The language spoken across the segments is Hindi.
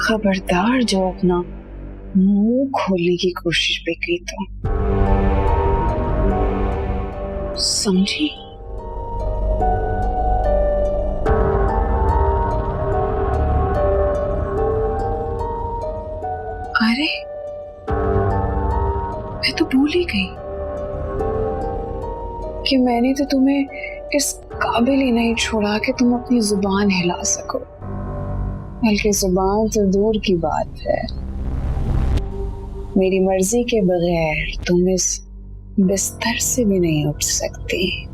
खबरदार जो अपना मुंह खोलने की कोशिश भी की तो समझी। अरे मैं तो भूल ही गई कि मैंने तो तुम्हें इस काबिल ही नहीं छोड़ा कि तुम अपनी जुबान हिला सको, बल्कि जुबान तो दूर की बात है, मेरी मर्जी के बगैर तुम इस बिस्तर से भी नहीं उठ सकती।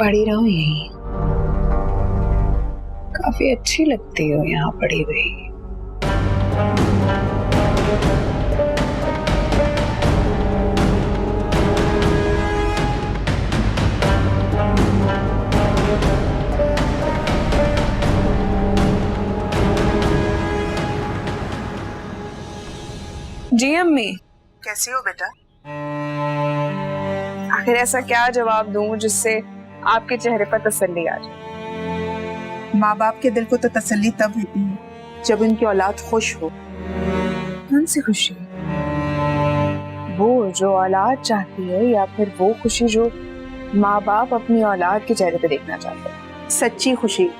पड़ी रहो यहीं, काफी अच्छी लगती हो यहाँ पड़ी हुई। जी अम्मी। कैसी हो बेटा? आखिर ऐसा क्या जवाब दूं जिससे आपके चेहरे पर तसल्ली आ जाए? माँ बाप के दिल को तो तसल्ली तब होती है जब उनकी औलाद खुश हो। कौन सी खुशी? वो जो औलाद चाहती है या फिर वो खुशी जो माँ बाप अपनी औलाद के चेहरे पे देखना चाहते हैं? सच्ची खुशी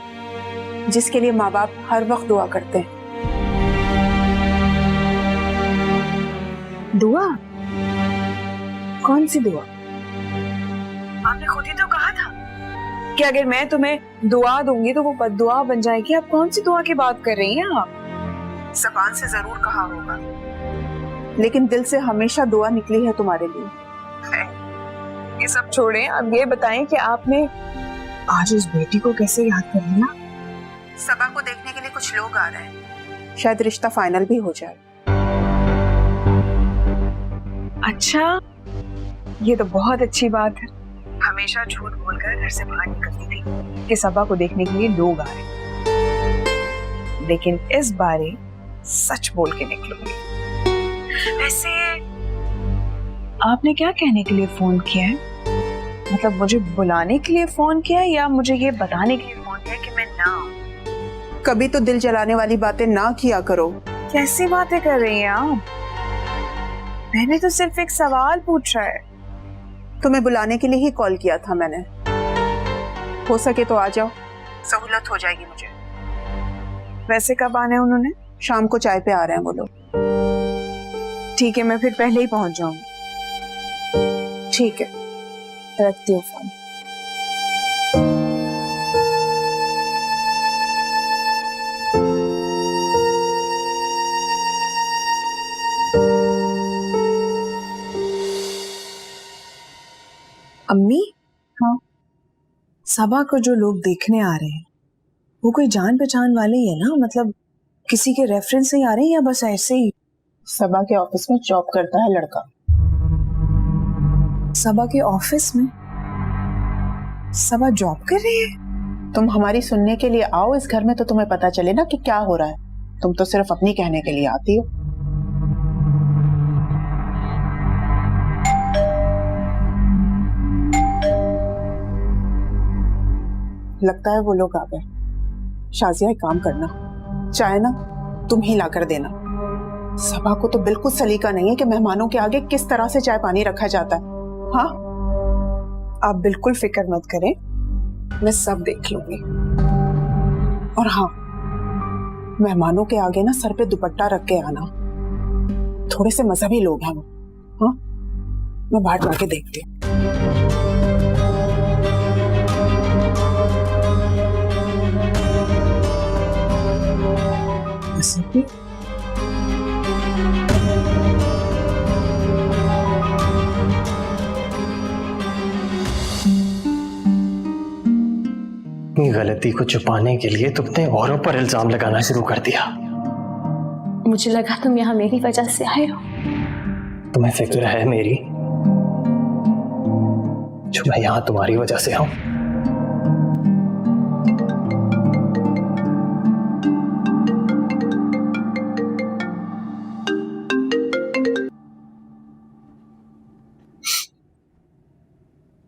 जिसके लिए माँ बाप हर वक्त दुआ करते हैं। दुआ? कौन सी दुआ? आपने खुद ही तो कहा था कि अगर मैं तुम्हें दुआ दूंगी तो वो बद्दुआ बन जाएगी। आप कौन सी दुआ की बात कर रही हैं आप? ज़बान से जरूर कहा होगा, लेकिन दिल से हमेशा दुआ निकली है तुम्हारे लिए। ये सब छोड़ें, अब ये बताएं कि आपने आज उस बेटी को कैसे याद कर लिया? सबा को देखने के लिए कुछ लोग आ रहे हैं, शायद रिश्ता फाइनल भी हो जाए। अच्छा, ये तो बहुत अच्छी बात है। हमेशा झूठ बोलकर घर से बाहर निकलती थी कि सबा को देखने के लिए लोग आ रहे हैं, लेकिन इस बारे सच बोल के निकलूंगी। वैसे आपने क्या कहने के लिए फोन किया है? मतलब मुझे बुलाने के लिए फोन किया है या मुझे ये बताने के लिए फोन किया है कि मैं ना आऊं? कभी तो दिल जलाने वाली बातें ना किया करो। कैसी बातें कर रही हैं आप? मैंने तो सिर्फ एक सवाल पूछा है। तुम्हें बुलाने के लिए ही कॉल किया था मैंने। हो सके तो आ जाओ, सहूलत हो जाएगी मुझे। वैसे कब आने हैं उन्होंने? शाम को चाय पे आ रहे हैं वो लोग। ठीक है, मैं फिर पहले ही पहुंच जाऊंगी। ठीक है, रखती हूँ फोन। अम्मी? हाँ? सबा को जो लोग देखने आ रहे हैं वो कोई जान पहचान वाले ही है ना? मतलब किसी के रेफरेंस से ही आ रहे हैं या बस ऐसे ही? सबा के ऑफिस में जॉब करता है लड़का। सबा के ऑफिस में? सबा जॉब कर रही है? तुम हमारी सुनने के लिए आओ इस घर में तो तुम्हें पता चले ना कि क्या हो रहा है। तुम तो सिर्फ अपनी कहने के लिए आती हो। लगता है वो लोग आ गए। शाजिया एक काम करना, चाय ना तुम ही ला कर देना। सबा को तो बिल्कुल सलीका नहीं है कि मेहमानों के आगे किस तरह से चाय पानी रखा जाता है। हाँ, आप बिल्कुल फिक्र मत करें, मैं सब देख लूंगी। और हाँ, मेहमानों के आगे ना सर पे दुपट्टा रख के आना। थोड़े से मजहबी लोग हैं वो। हाँ, मैं बाहर जाके देखती हूँ। अपनी गलती को छुपाने के लिए तुमने औरों पर इल्जाम लगाना शुरू कर दिया। मुझे लगा तुम यहाँ मेरी वजह से आए हो। तुम्हें फिक्र है मेरी जो मैं यहाँ तुम्हारी वजह से हूं?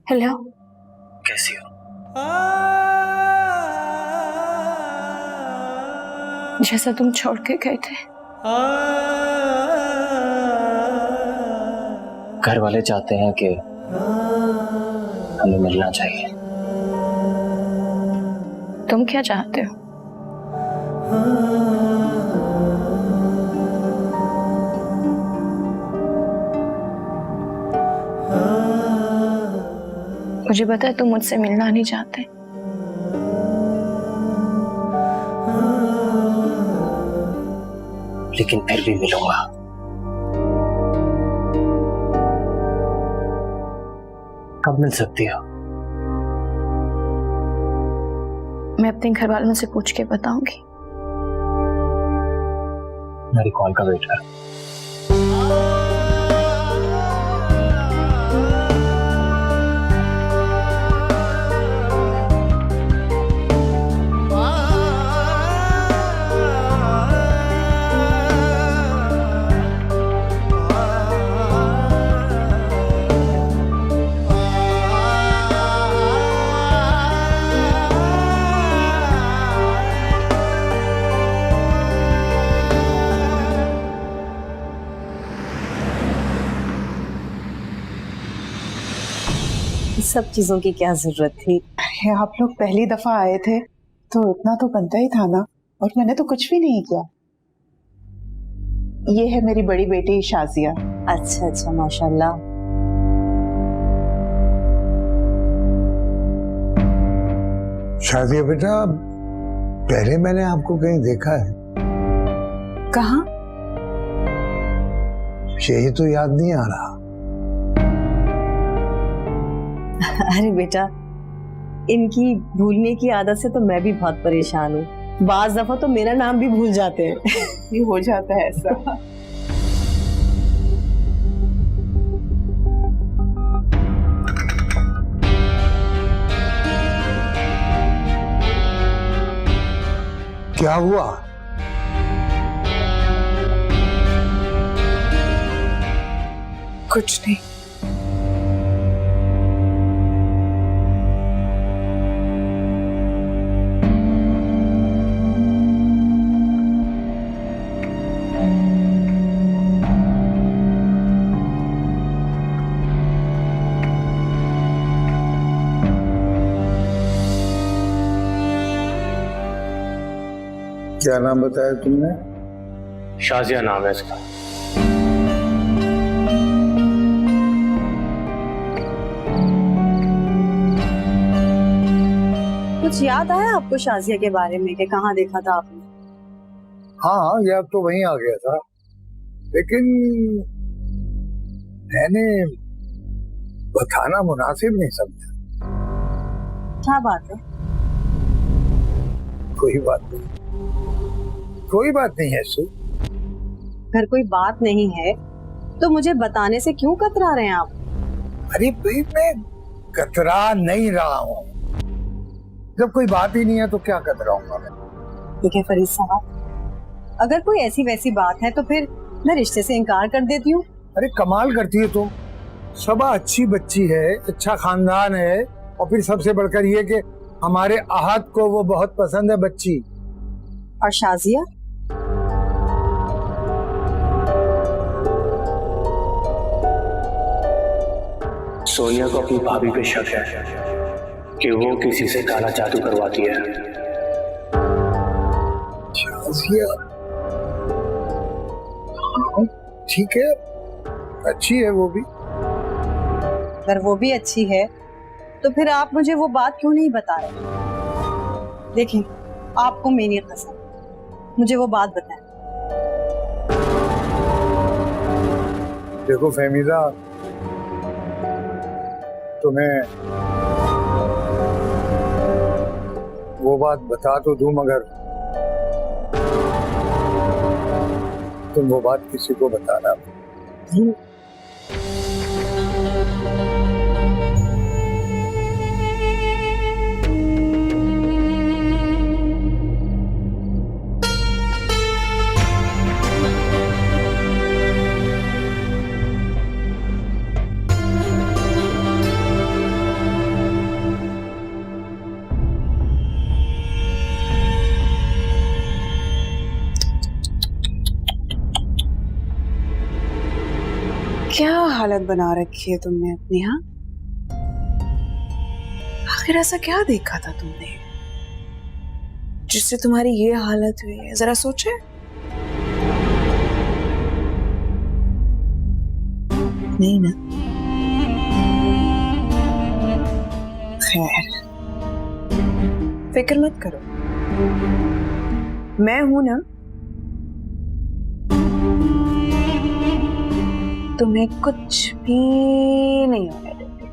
हेलो, कैसी हो? जैसा तुम छोड़ के गए थे। घर वाले चाहते हैं कि हमें मिलना चाहिए। तुम क्या चाहते हो? मुझे पता है तुम मुझसे मिलना नहीं चाहते, लेकिन फिर भी मिलूंगा। कब मिल सकती हो? मैं अपने घर वालों से पूछ के बताऊंगी। मेरी कॉल का वेट कर। सब चीजों की क्या जरूरत थी? अरे आप लोग पहली दफा आए थे तो इतना तो बनता ही था ना, और मैंने तो कुछ भी नहीं किया। ये है मेरी बड़ी बेटी शाजिया। अच्छा अच्छा, माशाल्लाह। शाजिया बेटा, पहले मैंने आपको कहीं देखा है। कहाँ? यही तो याद नहीं आ रहा। अरे बेटा, इनकी भूलने की आदत से तो मैं भी बहुत परेशान हूँ। बाज दफा तो मेरा नाम भी भूल जाते हैं। ये हो जाता है ऐसा। क्या हुआ? कुछ नहीं। क्या नाम बताया तुमने? शाजिया नाम है इसका। कुछ याद आया आपको शाजिया के बारे में कि कहाँ देखा था आपने? हाँ, याद तो वहीं आ गया था, लेकिन मैंने बताना मुनासिब नहीं समझा। क्या बात है? कोई बात नहीं, कोई बात नहीं है सु। अगर कोई बात नहीं है तो मुझे बताने से क्यों कतरा रहे हैं आप? अरे भाई, मैं कतरा नहीं रहा हूँ। जब कोई बात ही नहीं है तो क्या कतराऊंगा मैं? देखिए फरीद साहब, अगर कोई ऐसी वैसी बात है तो फिर मैं रिश्ते से इनकार कर देती हूँ। अरे कमाल करती है तुम। सबा अच्छी बच्ची है, अच्छा खानदान है, और फिर सबसे बढ़कर ये कि हमारे आहत को वो बहुत पसंद है बच्ची। और शाजिया? सोनिया को अपनी भाभी पे शक है कि वो किसी से काला जादू करवाती है। शाजिया? हाँ, ठीक है, अच्छी है वो भी। अगर वो भी अच्छी है तो फिर आप मुझे वो बात क्यों नहीं बता रहे? देखिए, आपको मेरी कसम, मुझे वो बात बताएं। देखो फहमीदा, तुम्हें वो बात बता तो दूं, मगर तुम वो बात किसी को बताना नहीं। क्या हालत बना रखी है तुमने अपनी? हाँ, आखिर ऐसा क्या देखा था तुमने जिससे तुम्हारी ये हालत हुई है? जरा सोचे। नहीं ना? खैर, फिक्र मत करो, मैं हूं ना, तुम्हें कुछ भी नहीं होने देती।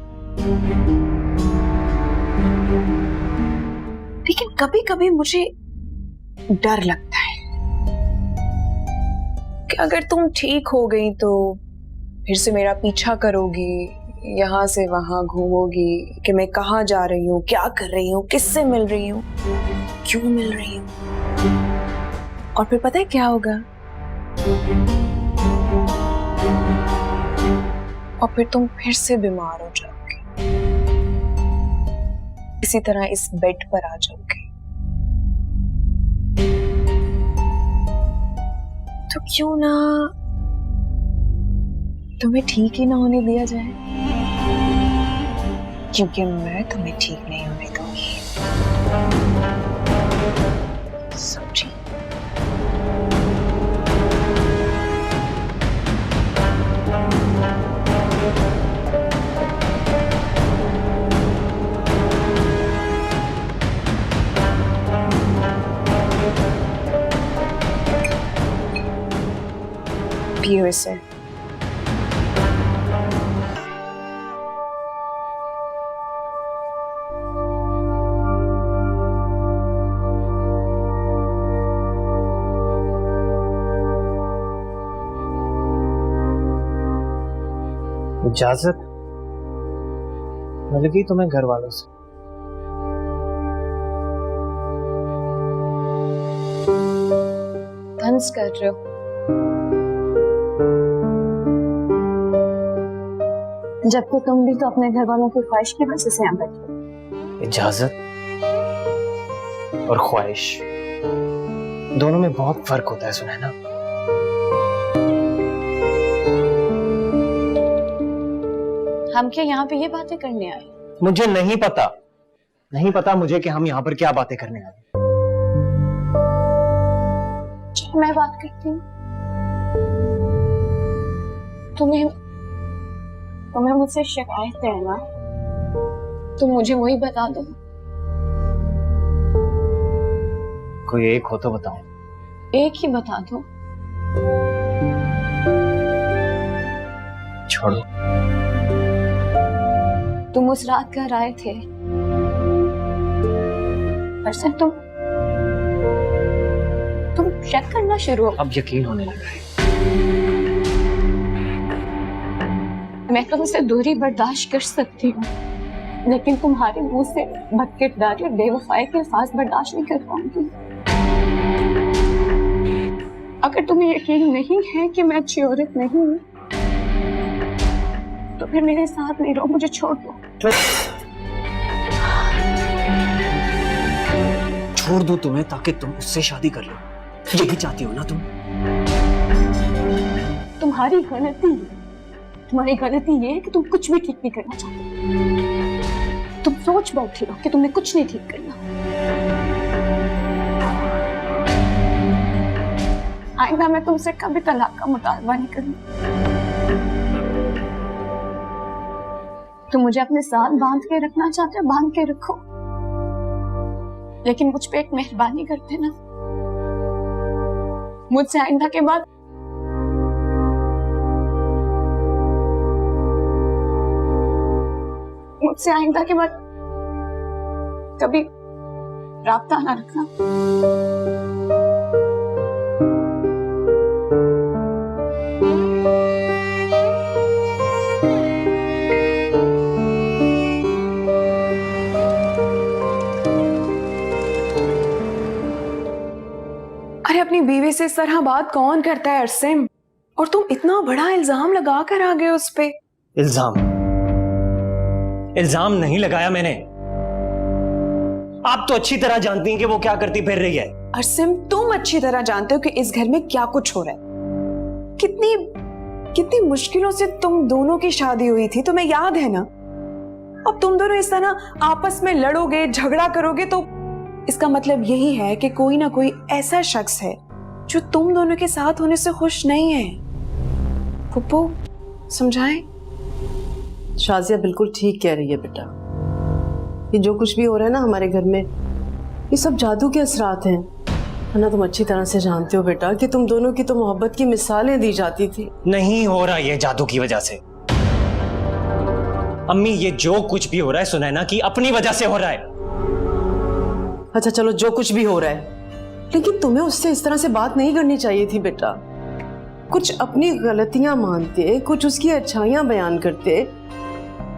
लेकिन कभी कभी मुझे डर लगता है कि अगर तुम ठीक हो गई तो फिर से मेरा पीछा करोगी, यहाँ से वहां घूमोगी कि मैं कहाँ जा रही हूँ, क्या कर रही हूँ, किससे मिल रही हूँ, क्यों मिल रही हूँ। और फिर पता है क्या होगा? और फिर तुम फिर से बीमार हो जाओगे, इसी तरह इस बेड पर आ जाओगे। तो क्यों ना तुम्हें ठीक ही ना होने दिया जाए, क्योंकि मैं तुम्हें ठीक नहीं होने दूंगी। समझी? पियो इसे। इजाजत मिल गई तुम्हें घर वालों से? तंज कर रहे हो? जबकि तुम भी तो अपने घर वालों की ख्वाहिश की वजह से यहाँ बैठे हो। इजाजत और ख्वाहिश दोनों में बहुत फर्क होता है सुनैना। हम क्या यहाँ पे ये बातें करने आए? मुझे नहीं पता मुझे कि हम यहाँ पर क्या बातें करने आए। चलो मैं बात करती हूँ। तुम्हें मुझसे शिकायत है ना, तुम मुझे वही बता दो। कोई एक हो तो बताओ। एक ही बता दो। छोड़ो। तुम उस रात घर आए थे, पर तुम शक करना शुरू हो। अब यकीन होने लगा है। मैं तुमसे दूरी बर्दाश्त कर सकती हूँ, लेकिन तुम्हारे मुंह से भटकदारी और बेवफाई के अल्फाज बर्दाश्त नहीं कर पाऊंगी। अगर तुम्हें यकीन नहीं है कि मैं अच्छी औरत नहीं हूँ, तो फिर मेरे साथ नहीं रहो, मुझे छोड़ दो। छोड़ दो तुम्हें ताकि तुम उससे शादी कर लो, यही चाहती हो ना तुम? तुम्हारी गलती ये है कि तुम कुछ भी ठीक नहीं करना चाहते। तुम सोच बैठी हो कि तुमने कुछ नहीं ठीक करना। आइंदा मैं तुमसे कभी तलाक का मुतालबा नहीं करूंगी। तुम मुझे अपने साथ बांध के रखना चाहते हो, बांध के रखो, लेकिन मुझ पे एक मेहरबानी करते ना। मुझसे आइंदा के बाद कभी राब्ता ना रखना। अरे अपनी बीवी से इस तरह बात कौन करता है अरसिम? और तुम इतना बड़ा इल्जाम लगा कर आ गए उस पे। इल्जाम नहीं लगाया मैंने। आप तो अच्छी तरह जानती हैं कि वो क्या करती फिर रही है। अरसिम, तुम अच्छी तरह जानते हो कि इस घर में क्या कुछ हो रहा है, कितनी मुश्किलों से तुम दोनों की शादी हुई थी, तुम्हें याद है ना? अब तुम दोनों इस तरह आपस में लड़ोगे, झगड़ा करोगे तो इसका मतलब यही है कि कोई ना कोई ऐसा शख्स है जो तुम दोनों के साथ होने से खुश नहीं है। फुप्पो समझाएं। शाजिया बिल्कुल ठीक कह रही है बेटा। ये जो कुछ भी हो रहा है ना हमारे घर में, ये सब जादू के असरात हैं। है ना, तुम अच्छी तरह से जानते हो बेटा कि तुम दोनों की तो मोहब्बत की मिसालें दी जाती थी। नहीं हो रहा ये जादू की वजह से। अम्मी ये जो कुछ भी हो रहा है सुनैना की अपनी वजह से हो रहा है। अच्छा चलो जो कुछ भी हो रहा है, लेकिन तुम्हें उससे इस तरह से बात नहीं करनी चाहिए थी बेटा। कुछ अपनी गलतियां मानते, कुछ उसकी अच्छाइयां बयान करते,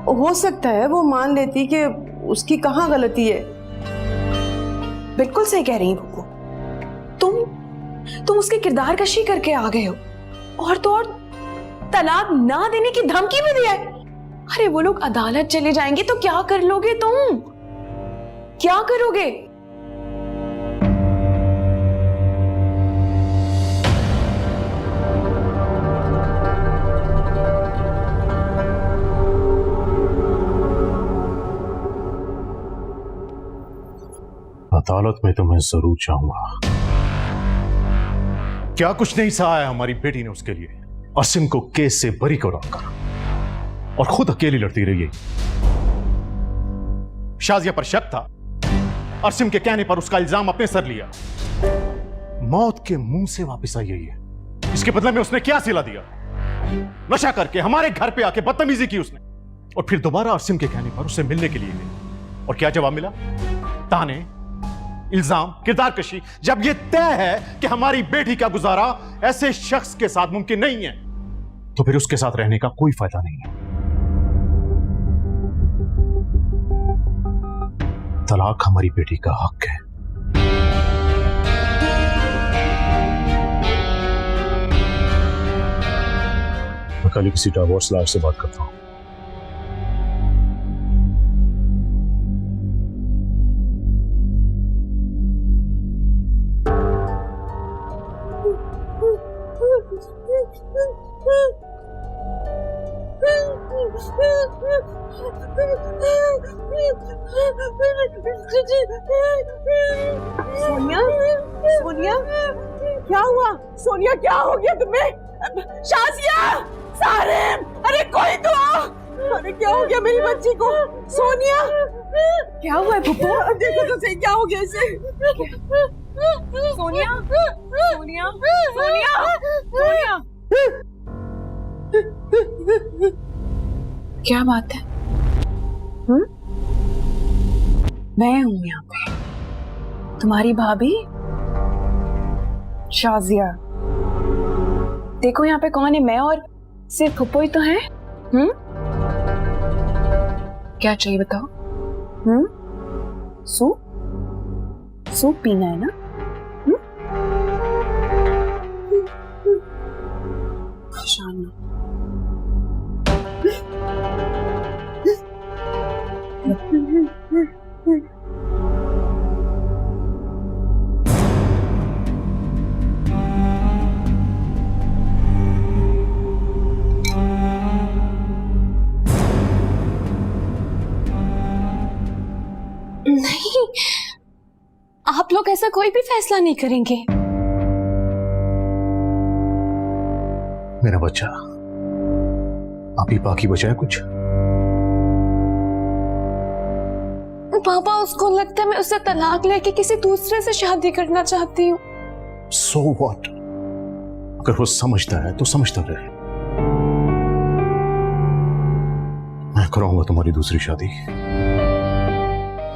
हो सकता है वो मान लेती कि उसकी कहाँ गलती है। बिल्कुल सही कह रही फुप्पो। तुम उसके किरदार कशी करके आ गए हो, और तो और तलाक ना देने की धमकी भी दिया है। अरे वो लोग अदालत चले जाएंगे तो क्या कर लोगे तुम? क्या करोगे? अदालत में तो मैं जरूर जाऊंगा। क्या कुछ नहीं सहा है हमारी बेटी ने उसके लिए। असीम को केस से बरी कराकर और खुद अकेली लड़ती रही है। शाजिया पर शक था, असीम के कहने पर उसका इल्जाम अपने सर लिया। मौत के मुंह से वापस आई है। इसके बदले में उसने क्या सिला दिया? नशा करके हमारे घर पे आके बदतमीजी की उसने, और फिर दोबारा असीम के कहने पर उसे मिलने के लिए गई। और क्या जवाब मिला? ताने, इल्जाम, किरदार कशी। जब यह तय है कि हमारी बेटी का गुजारा ऐसे शख्स के साथ मुमकिन नहीं है, तो फिर उसके साथ रहने का कोई फायदा नहीं है। तलाक हमारी बेटी का हक है। मैं कल किसी डिवोर्स लॉयर से बात करता हूं। सोनिया, सोनिया, क्या हुआ? सोनिया क्या हो गया तुम्हें? शाजिया, सारिम, अरे कोई तो आओ। अरे क्या हो गया मेरी बच्ची को? सोनिया, क्या हुआ है फुप्पो? देखो तो सही क्या हो गया इसे। सोनिया, सोनिया, सोनिया, सोनिया, क्या बात है? मैं हूं यहाँ पे, तुम्हारी भाभी शाजिया। देखो यहाँ पे कौन है? मैं और सिर्फ फुप्पो ही तो हैं। क्या चाहिए बताओ? सूप? सूप पीना है ना? परेशान ना। नहीं, आप लोग ऐसा कोई भी फैसला नहीं करेंगे। मेरा बच्चा, अभी बाकी बचा है कुछ? पापा, उसको लगता है मैं उससे तलाक लेके किसी दूसरे से शादी करना चाहती हूँ। So what? अगर वो समझता है तो समझता रहे। मैं कराऊंगा तुम्हारी दूसरी शादी।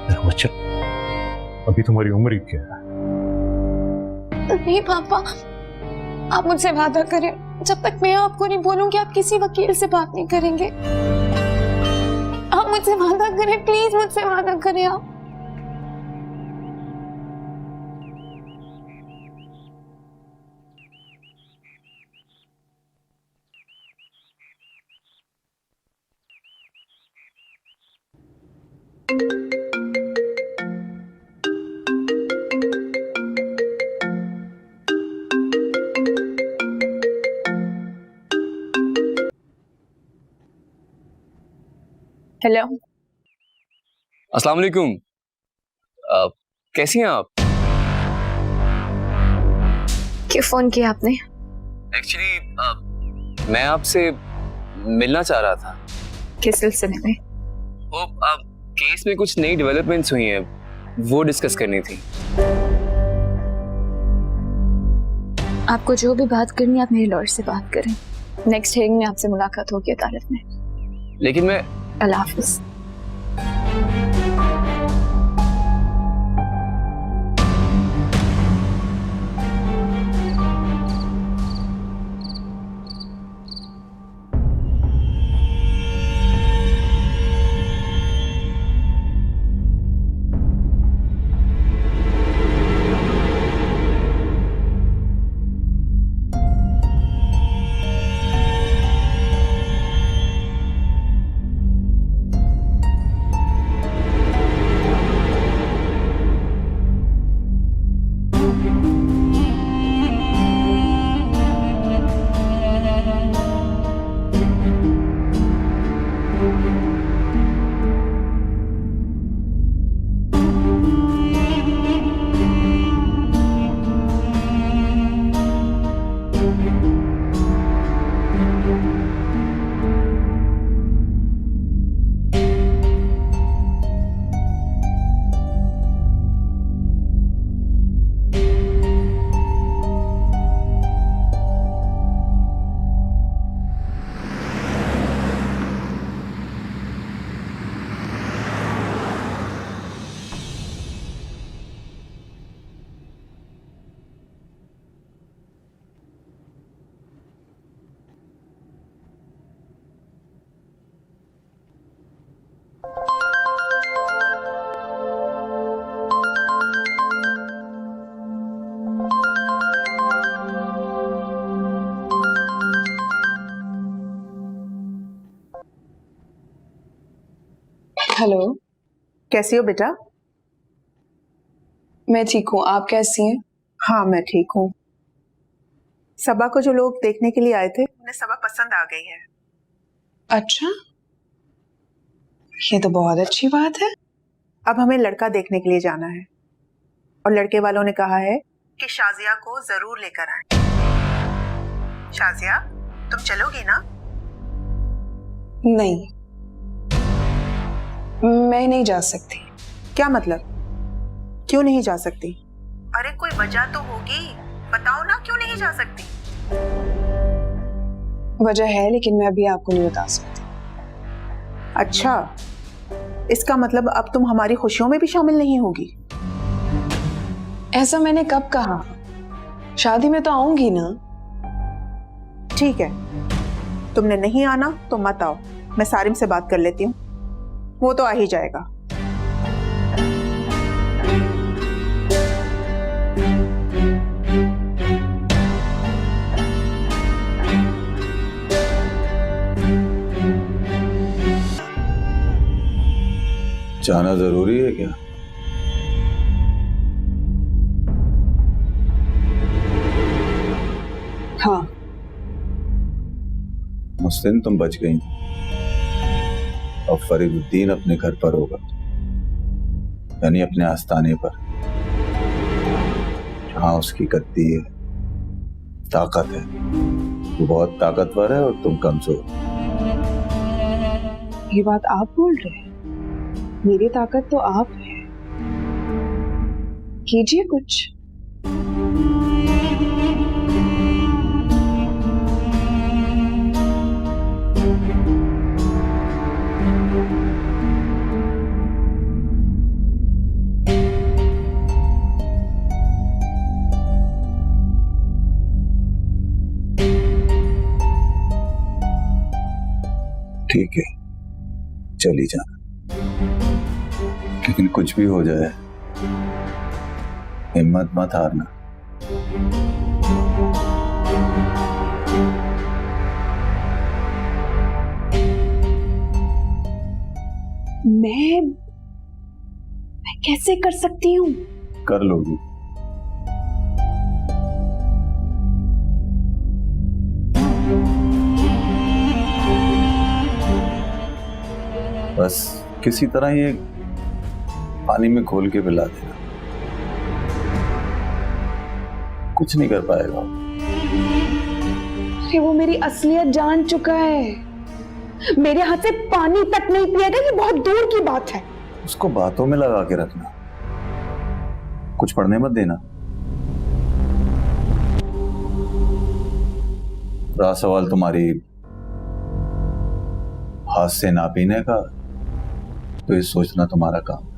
मेरा बच्चा, अभी तुम्हारी उम्र ही क्या है? नहीं पापा, आप मुझसे वादा करें, जब तक मैं आपको नहीं बोलूंगी आप किसी वकील से बात नहीं करेंगे। आप मुझसे वादा करें, प्लीज मुझसे वादा करें आप। हेलो, अस्सलाम वालेकुम। कैसी हैं आप? क्यों फोन किया आपने? एक्चुअली मैं आपसे मिलना चाह रहा था। किस सिलसिले में? वो केस में कुछ नई डेवलपमेंट्स हुई हैं, वो डिस्कस करनी थी। आपको जो भी बात करनी है आप मेरे लॉयर से बात करें। नेक्स्ट हियरिंग में आपसे मुलाकात होगी अदालत में। लेकिन मैं अल्लाह हाफिज। हेलो, कैसी हो बेटा? मैं ठीक हूँ, आप कैसी हैं? हाँ मैं ठीक हूँ। सबा को जो लोग देखने के लिए आए थे उन्हें सबा पसंद आ गई है। अच्छा, ये तो बहुत अच्छी बात है। अब हमें लड़का देखने के लिए जाना है और लड़के वालों ने कहा है कि शाजिया को जरूर लेकर आए। शाजिया, तुम चलोगी ना? नहीं, मैं नहीं जा सकती। क्या मतलब? क्यों नहीं जा सकती? अरे कोई वजह तो होगी, बताओ ना क्यों नहीं जा सकती? वजह है लेकिन मैं अभी आपको नहीं बता सकती। अच्छा, इसका मतलब अब तुम हमारी खुशियों में भी शामिल नहीं होगी? ऐसा मैंने कब कहा? शादी में तो आऊंगी ना। ठीक है, तुमने नहीं आना तो मत आओ, मैं सारिम से बात कर लेती हूँ, वो तो आ ही जाएगा। जाना जरूरी है क्या? हाँ। मुस्लिम तुम बच गई, अब फरीदुद्दीन अपने घर पर होगा, यानी अपने आस्थाने पर, जहां उसकी गद्दी है, ताकत है। वो बहुत ताकतवर है और तुम कमजोर। ये बात आप बोल रहे हैं? मेरी ताकत तो आप है, कीजिए कुछ। ठीक है, चली जाना, लेकिन कुछ भी हो जाए हिम्मत मत हारना। मैं कैसे कर सकती हूँ? कर लोगी। बस किसी तरह ये पानी में घोल के पिला देना, कुछ नहीं कर पाएगा। अरे वो मेरी असलियत जान चुका है, मेरे हाथ से पानी तक नहीं पिएगा, ये बहुत दूर की बात है। उसको बातों में लगा के रखना, कुछ पढ़ने मत देना। रहा सवाल तुम्हारी हाथ से ना पीने का, तो ये सोचना तुम्हारा काम।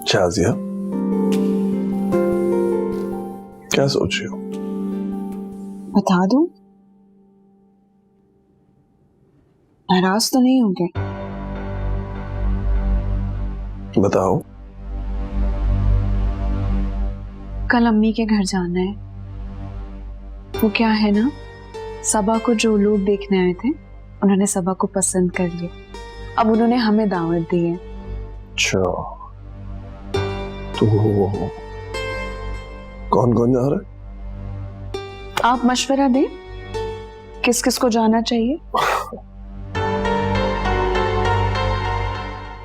शाजिया, क्या सोच रही हो? बता दूं? नाराज तो नहीं होंगे? बताओ। कल अम्मी के घर जाना है। वो क्या है ना, सबा को जो लोग देखने आए थे उन्होंने सबा को पसंद कर लिया। अब उन्होंने हमें दावत दी है। अच्छा, तो कौन कौन जा रहा है? आप मशवरा दें, किस किस को जाना चाहिए?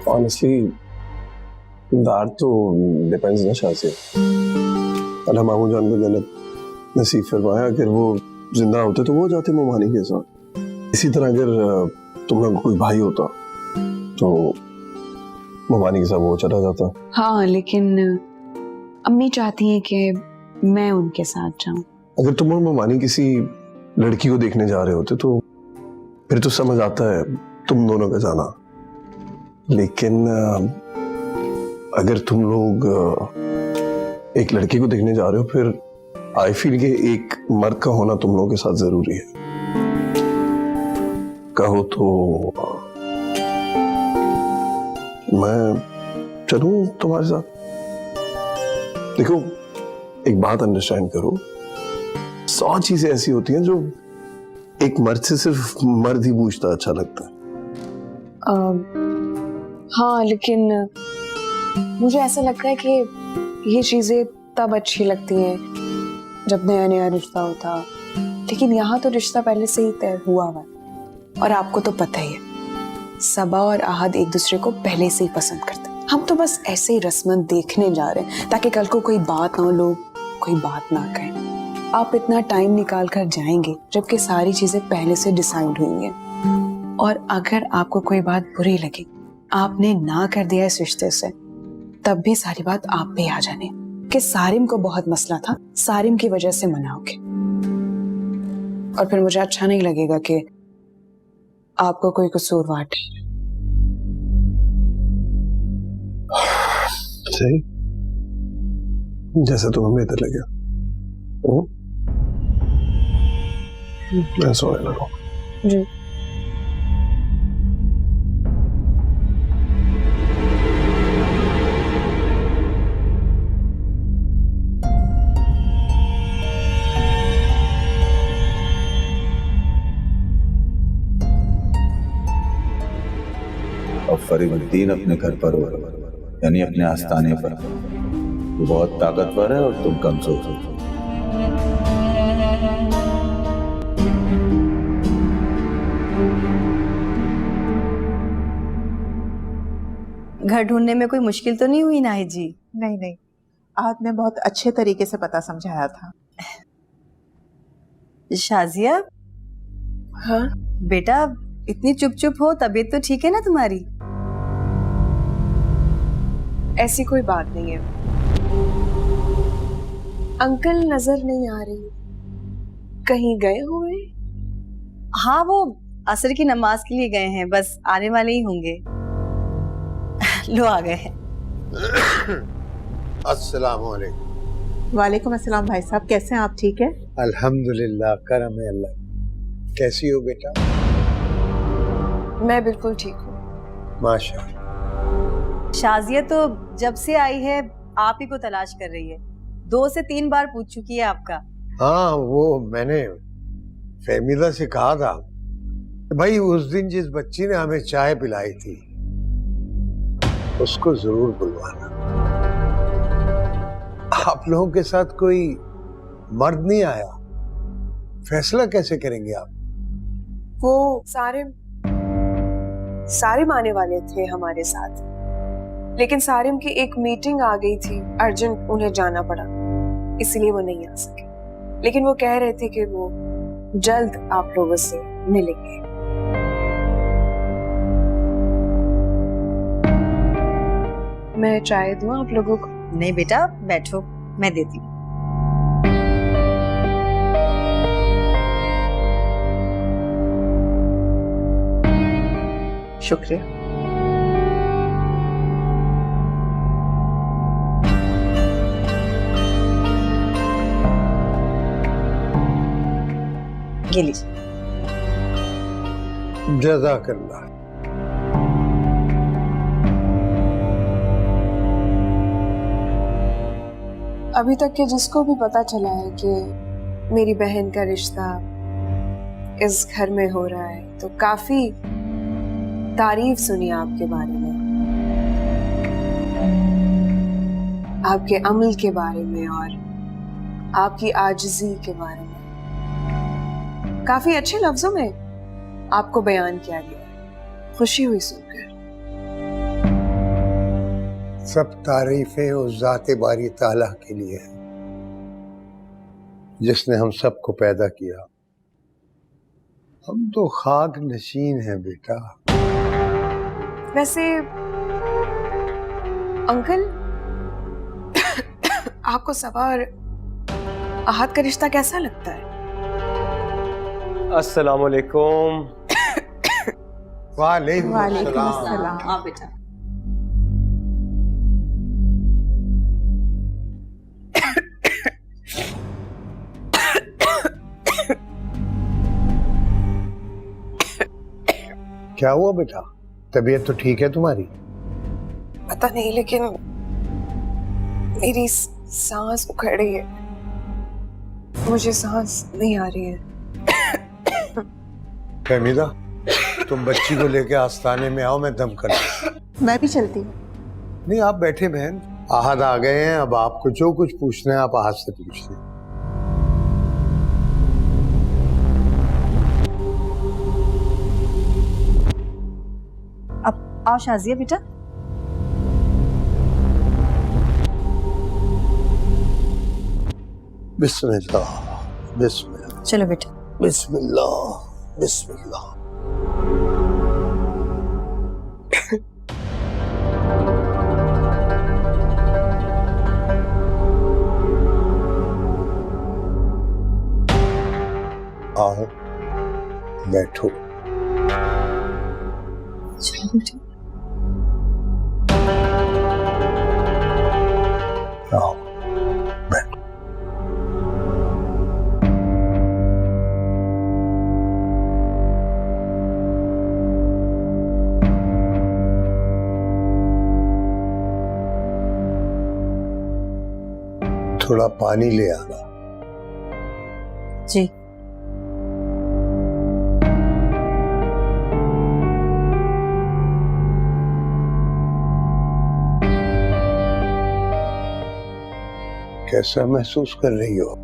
ऑनेस्टली दैट तो डिपेंड्स ना शाज़िया। अल्लाह मामू जान को जन्नत नसीब फरमाया, अगर वो जिंदा होते तो वो जाते मोमानी के साथ। इसी तरह अगर तुम लोग कोई भाई होता तो मोमानी के साथ वो चला जाता। हाँ, लेकिन अम्मी चाहती हैं कि मैं उनके साथ जाऊं। अगर तुम और मोमानी किसी लड़की को देखने जा रहे होते तो फिर तो समझ आता है तुम दोनों का जाना। लेकिन अगर तुम लोग एक लड़की को देखने जा रहे हो, फिर आई फील कि एक मर्द का होना तुम लोगों के साथ जरूरी है। कहो तो मैं चलूं तुम्हारे साथ? देखो, एक बात अंडरस्टैंड करो, 100 चीजें ऐसी होती हैं जो एक मर्द से सिर्फ मर्द ही पूछता अच्छा लगता है। हाँ, लेकिन मुझे ऐसा लगता है कि ये चीजें तब अच्छी लगती हैं जब नया नया रिश्ता होता, लेकिन यहाँ तो रिश्ता पहले से ही तय हुआ हुआ है। और आपको तो पता ही है, सबा और आहद एक दूसरे को पहले से ही पसंद करते। हम तो बस ऐसे ही रस्मन देखने जा रहे हैं ताकि कल को कोई बात ना हो, लोग कोई बात ना कहें। आप इतना टाइम निकाल कर जाएंगे जबकि सारी चीजें पहले से डिसाइड हुई हैं। और अगर आपको कोई बात बुरी लगी, आपने ना कर दिया इस रिश्ते से, तब भी सारी बात आप पे आ जाने कि सारिम को बहुत मसला था, सारिम की वजह से मनाओगे। और फिर मुझे अच्छा नहीं लगेगा कि आपको कोई कसूरवार ठहरे। सही, जैसे तुम्हें बेहतर लगे। मैं सोने लगा जी। अब फरीदुद्दीन अपने घर पर हो, यानी अपने आस्थाने पर। वो बहुत ताकतवर है और तुम कमजोर हो। घर ढूंढने में कोई मुश्किल तो नहीं हुई नाहिद जी? नहीं नहीं, आज ने बहुत अच्छे तरीके से पता समझाया था। शाजिया, हाँ बेटा इतनी चुप चुप हो, तबीयत तो ठीक है ना तुम्हारी? ऐसी कोई बात नहीं है। अंकल नजर नहीं आ रही, कहीं गए हुए? हाँ, वो असर की नमाज के लिए गए हैं, बस आने वाले ही होंगे। लो आ गए हैं। अस्सलाम वालेकुम। वालेकुम अस्सलाम भाई साहब, कैसे हैं आप? ठीक है? अल्हम्दुलिल्लाह, करम है अल्लाह। कैसी हो बेटा? मैं बिल्कुल ठीक हूँ। माशाअल्लाह। शाजिया तो जब से आई है आप ही को तलाश कर रही है। 2 से 3 बार पूछ चुकी है आपका। हाँ, वो मैंने फहमीदा से कहा था भाई, उस दिन जिस बच्ची ने हमें चाय पिलाई थी उसको जरूर बुलवाना। आप लोगों के साथ कोई मर्द नहीं आया, फैसला कैसे करेंगे आप? वो सारिम आने वाले थे हमारे साथ, लेकिन सारिम की एक मीटिंग आ गई थी, अर्जेंट उन्हें जाना पड़ा, इसलिए वो नहीं आ सके। लेकिन वो कह रहे थे कि वो जल्द आप लोगों से मिलेंगे। मैं चाय दूं आप लोगों को? नहीं बेटा, बैठो, मैं देती हूँ। शुक्रिया। ये लीजिए। जज़ाकल्लाह। अभी तक के जिसको भी पता चला है कि मेरी बहन का रिश्ता इस घर में हो रहा है, तो काफी तारीफ सुनी आपके बारे में, आपके अमल के बारे में और आपकी आजिज़ी के बारे में। काफी अच्छे लफ्जों में आपको बयान किया गया। खुशी हुई सुनकर। सब तारीफें उस ज़ाते बारी ताला के लिए है जिसने हम सबको पैदा किया। हम तो खाक नशीन हैं बेटा। वैसे अंकल, आपको सबा और आहत का रिश्ता कैसा लगता है? अस्सलाम वालेकुम। वालेकुम अस्सलाम। हाँ बेटा। क्या हुआ बेटा? तबीयत तो ठीक है तुम्हारी? पता नहीं, लेकिन मेरी सांस उखड़ रही है, मुझे सांस नहीं आ रही है। फहमीदा, तुम बच्ची को लेके आस्ताने में आओ, मैं दम कर दूं। मैं भी चलती हूँ। नहीं, आप बैठे बहन, आहद आ गए हैं, अब आपको जो कुछ पूछना है आप आहद से पूछ लें। अब आओ शाजिया बेटा। बिस्मिल्लाह, बिस्मिल्लाह, चलो बेटा। बिस्मिल्लाह, बिस्मिल्लाह। आओ बैठो। चलो बेटा। आओ बैठो। थोड़ा पानी ले आना। जी। कैसा महसूस कर रही हो?